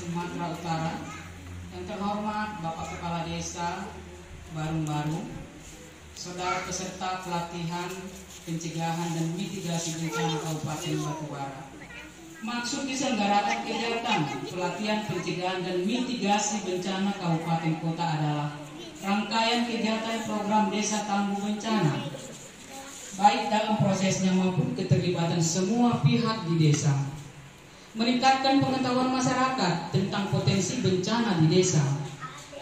Sumatera Utara, yang terhormat Bapak Kepala Desa Barung-Baru, saudara peserta pelatihan pencegahan dan mitigasi bencana Kabupaten Batubara. Maksud diselenggarakan kegiatan pelatihan pencegahan dan mitigasi bencana Kabupaten Kota adalah rangkaian kegiatan program Desa Tangguh Bencana, baik dalam prosesnya maupun keterlibatan semua pihak di desa. Meningkatkan pengetahuan masyarakat tentang potensi bencana di desa.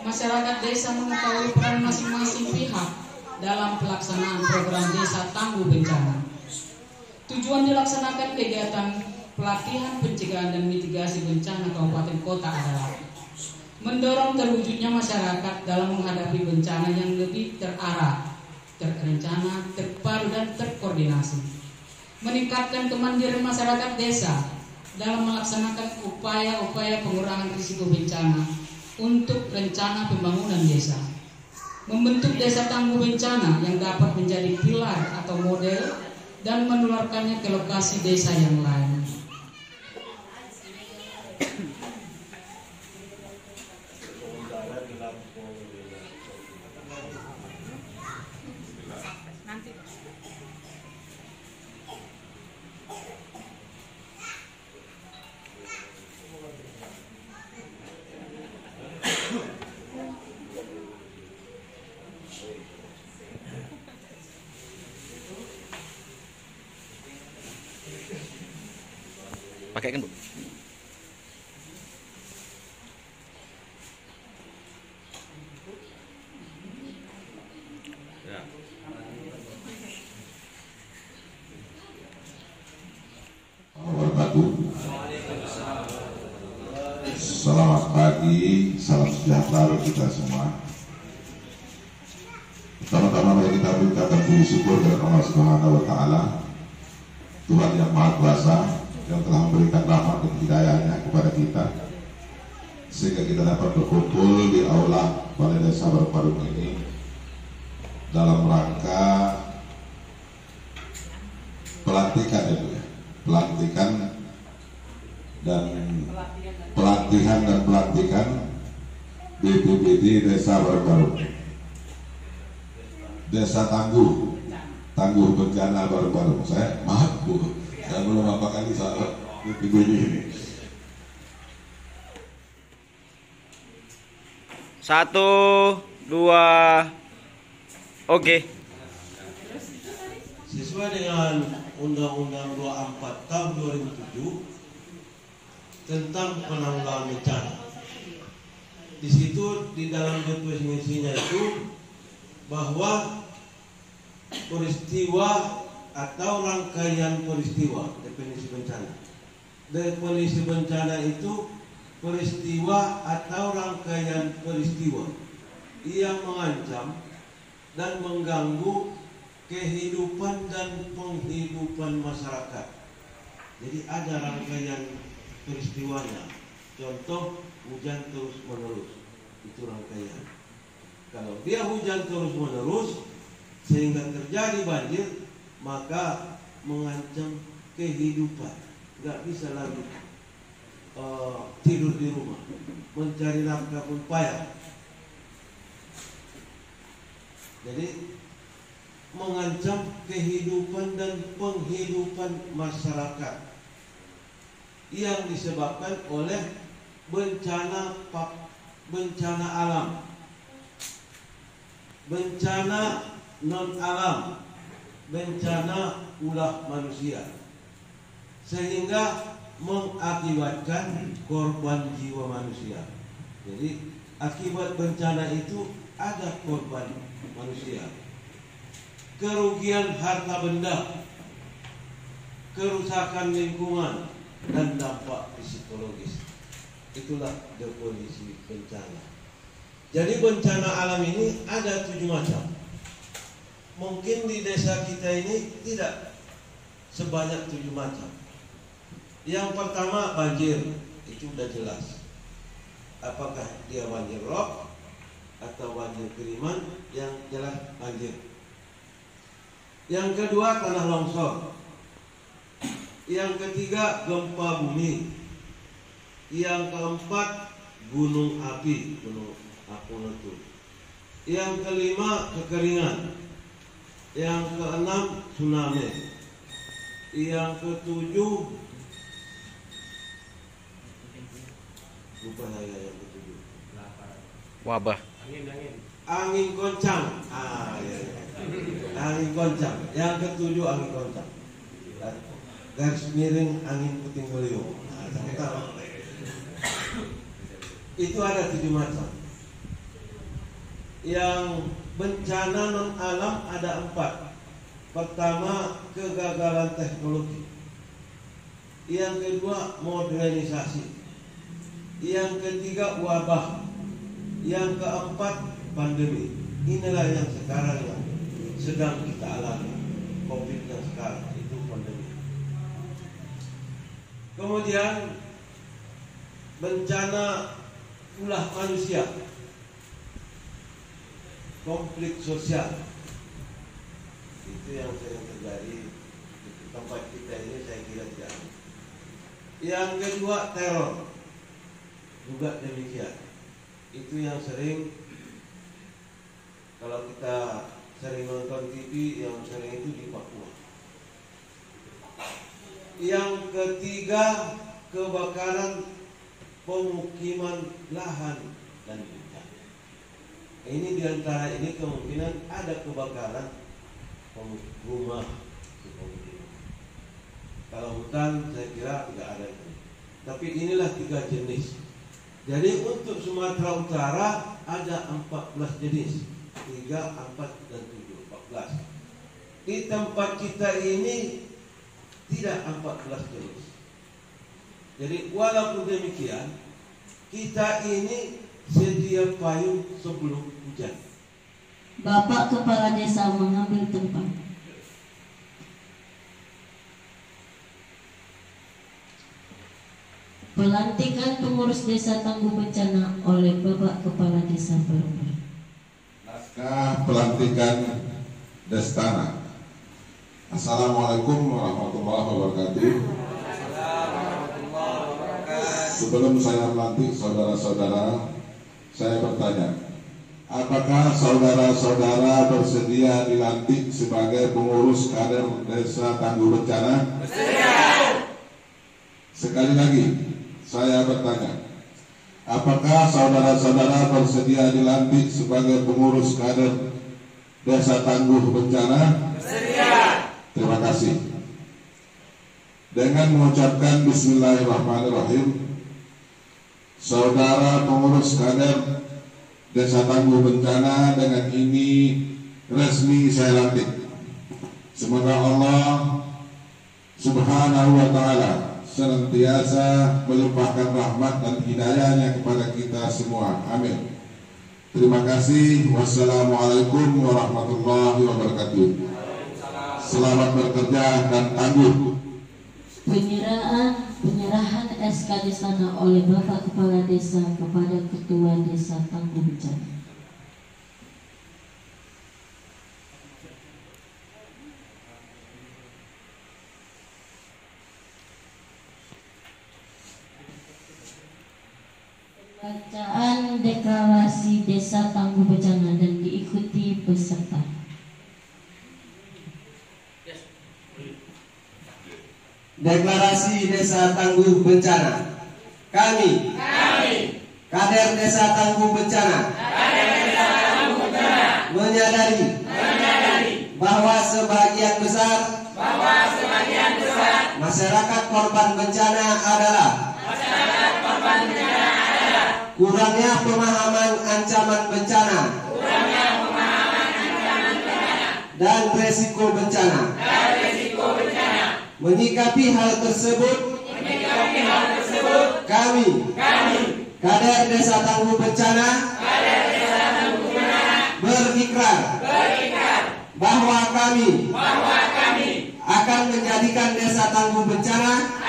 Masyarakat desa mengetahui peran masing-masing pihak dalam pelaksanaan program Desa Tangguh Bencana. Tujuan dilaksanakan kegiatan pelatihan pencegahan dan mitigasi bencana Kabupaten Kota adalah mendorong terwujudnya masyarakat dalam menghadapi bencana yang lebih terarah, terencana, terpadu, dan terkoordinasi. Meningkatkan kemandirian masyarakat desa dalam melaksanakan upaya-upaya pengurangan risiko bencana untuk rencana pembangunan desa. Membentuk desa tangguh bencana yang dapat menjadi pilar atau model dan menularkannya ke lokasi desa yang lain. Pakai kan, Bu? Ya. Selamat pagi, salam sejahtera kita semua. Pertama-tama mari kita berikan puji syukur kepada Allah Subhanahu wa Ta'ala, Tuhan yang Maha Kuasa, yang telah memberikan rahmat dan hidayahnya kepada kita sehingga kita dapat berkumpul di aula Balai Desa Barung-Baru ini dalam rangka pelantikan pelatihan dan pelantikan BPBD Desa Barung-Baru, Desa Tangguh Bencana Barung-Baru. Saya maaf Bu, saya belum apa kali soal BPBD ini. 1, 2, oke. Sesuai dengan Undang-Undang 24 tahun 2007 tentang penanggulangan bencana. Di situ di dalam definisinya itu bahwa peristiwa atau rangkaian peristiwa, definisi bencana. Definisi bencana itu peristiwa atau rangkaian peristiwa yang mengancam dan mengganggu kehidupan dan penghidupan masyarakat. Jadi ada rangkaian peristiwanya. Contoh, hujan terus menerus, itu rangkaian. Kalau dia hujan terus menerus sehingga terjadi banjir, maka mengancam kehidupan. Nggak bisa lagi tidur di rumah, mencari nafkah pun payah. Jadi mengancam kehidupan dan penghidupan masyarakat yang disebabkan oleh bencana alam, bencana non alam, bencana ulah manusia, sehingga mengakibatkan korban jiwa manusia. Jadi akibat bencana itu ada korban manusia, kerugian harta benda, kerusakan lingkungan, dan dampak psikologis. Itulah definisi bencana. Jadi bencana alam ini ada 7 macam. Mungkin di desa kita ini tidak sebanyak 7 macam. Yang pertama banjir, itu sudah jelas. Apakah dia banjir rob atau banjir kiriman, yang jelas banjir. Yang kedua tanah longsor. Yang ketiga gempa bumi. Yang keempat gunung api, gunung Api. Yang kelima kekeringan. Yang keenam tsunami. Yang ketujuh lupa saya yang ketujuh. Wabah. Angin goncang. Angin goncang. Yang ketujuh angin goncang. Garis miring angin puting beliung. Itu ada 7 macam. Yang bencana non alam ada 4. Pertama, kegagalan teknologi. Yang kedua, modernisasi. Yang ketiga, wabah. Yang keempat, pandemi. Inilah yang sekarang yang sedang kita alami. COVID yang sekarang itu pandemi. Kemudian bencana ulah manusia, konflik sosial, itu yang sering terjadi di tempat kita ini, saya kira tidak. Yang kedua teror, juga demikian. Itu yang sering, kalau kita sering nonton TV, yang sering itu di Papua. Yang ketiga kebakaran pemukiman lahan dan hutan. Ini diantara ini kemungkinan ada kebakaran rumah. Kalau hutan saya kira tidak ada itu. Tapi inilah 3 jenis. Jadi untuk Sumatera Utara ada 14 jenis. 3, 4, dan 7, 14. Di tempat kita ini tidak 14 jenis. Jadi walaupun demikian, kita ini sedia payung sebelum hujan. Bapak Kepala Desa mengambil tempat. Pelantikan pengurus desa tangguh bencana oleh Bapak Kepala Desa Barumbaru. Naskah pelantikan Destana. Assalamualaikum warahmatullahi wabarakatuh. Sebelum saya melantik saudara-saudara, saya bertanya, apakah saudara-saudara bersedia dilantik sebagai pengurus kader desa tangguh bencana? Bersedia. Sekali lagi, saya bertanya, apakah saudara-saudara bersedia dilantik sebagai pengurus kader desa tangguh bencana? Bersedia. Terima kasih. Dengan mengucapkan Bismillahirrahmanirrahim, saudara pengurus kader desa tangguh bencana dengan ini resmi saya lantik. Semoga Allah Subhanahu wa ta'ala senantiasa melimpahkan rahmat dan hidayahnya kepada kita semua. Amin. Terima kasih. Wassalamualaikum warahmatullahi wabarakatuh. Selamat bekerja dan tangguh. Penyerahan SK Destana oleh Bapak Kepala Desa kepada Ketua Desa Tangguh Bencana. Bacaan deklarasi Desa Tangguh Bencana dan diikuti peserta. Deklarasi Desa Tangguh Bencana. Kami kader Desa Tangguh Bencana, menyadari bahwa sebagian besar masyarakat korban bencana adalah kurangnya pemahaman ancaman bencana dan resiko bencana. Menyikapi hal tersebut, kami, Kader Desa Tangguh Bencana, berikrar bahwa kami akan menjadikan Desa Tangguh Bencana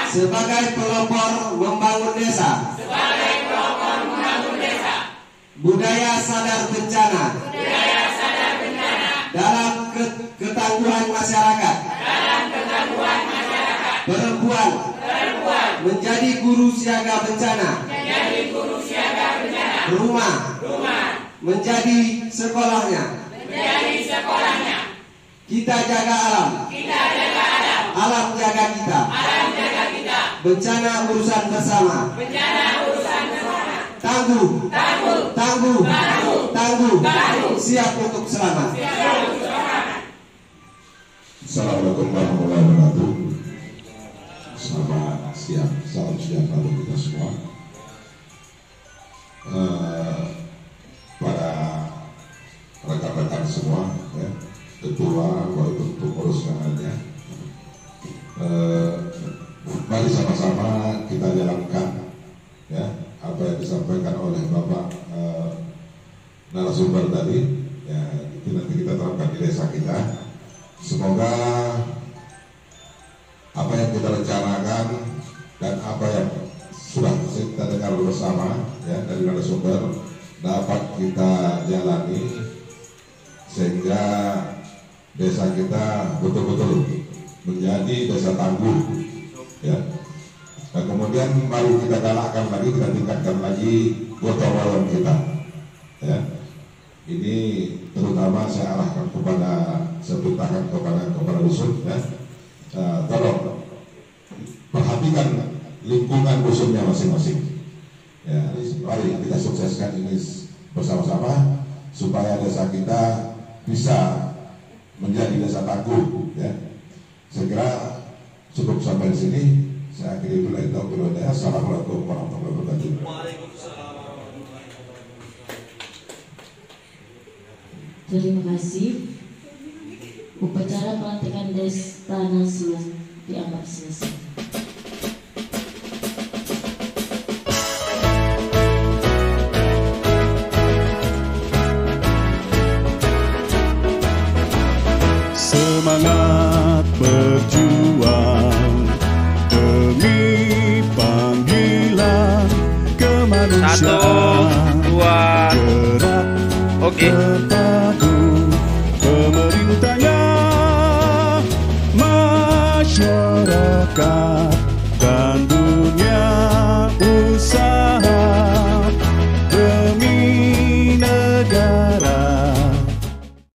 sebagai pelopor membangun desa, budaya sadar bencana, dalam ketangguhan masyarakat, perempuan menjadi guru siaga bencana, rumah menjadi sekolahnya, kita jaga alam, alam jaga kita, bencana urusan bersama, tangguh, siap untuk selamat. Assalamualaikum warahmatullahi wabarakatuh. Selamat siang, salam sejahtera bagi kita semua. Para rekan-rekan semua, ya, ketua, walaupun pengurus yang lainnya, mari sama-sama kita jalankan, ya, apa yang disampaikan oleh Bapak narasumber tadi, ya, itu nanti kita terapkan di desa kita. Semoga apa yang kita rencanakan dan apa yang sudah kita dengar bersama, ya, dari narasumber dapat kita jalani sehingga desa kita betul-betul menjadi desa tangguh, ya. Dan kemudian baru kita galakkan lagi, kita tingkatkan lagi gotong royong kita, ya. Ini terutama saya arahkan kepada, saya perintahkan kepada dusun, ya. Tolong perhatikan lingkungan dusunnya masing-masing, ya. Mari kita sukseskan ini bersama-sama supaya desa kita bisa menjadi desa tangguh, ya. Saya kira cukup sampai di sini. Saya akhiri dulu. Assalamualaikum warahmatullahi wabarakatuh. Terima kasih. Upacara pelantikan Desa Tanah dianggap selesai. Semangat berjuang demi panggilan kemanusiaan. 1, 2, gerak oke. terpadu pemerintahnya, masyarakat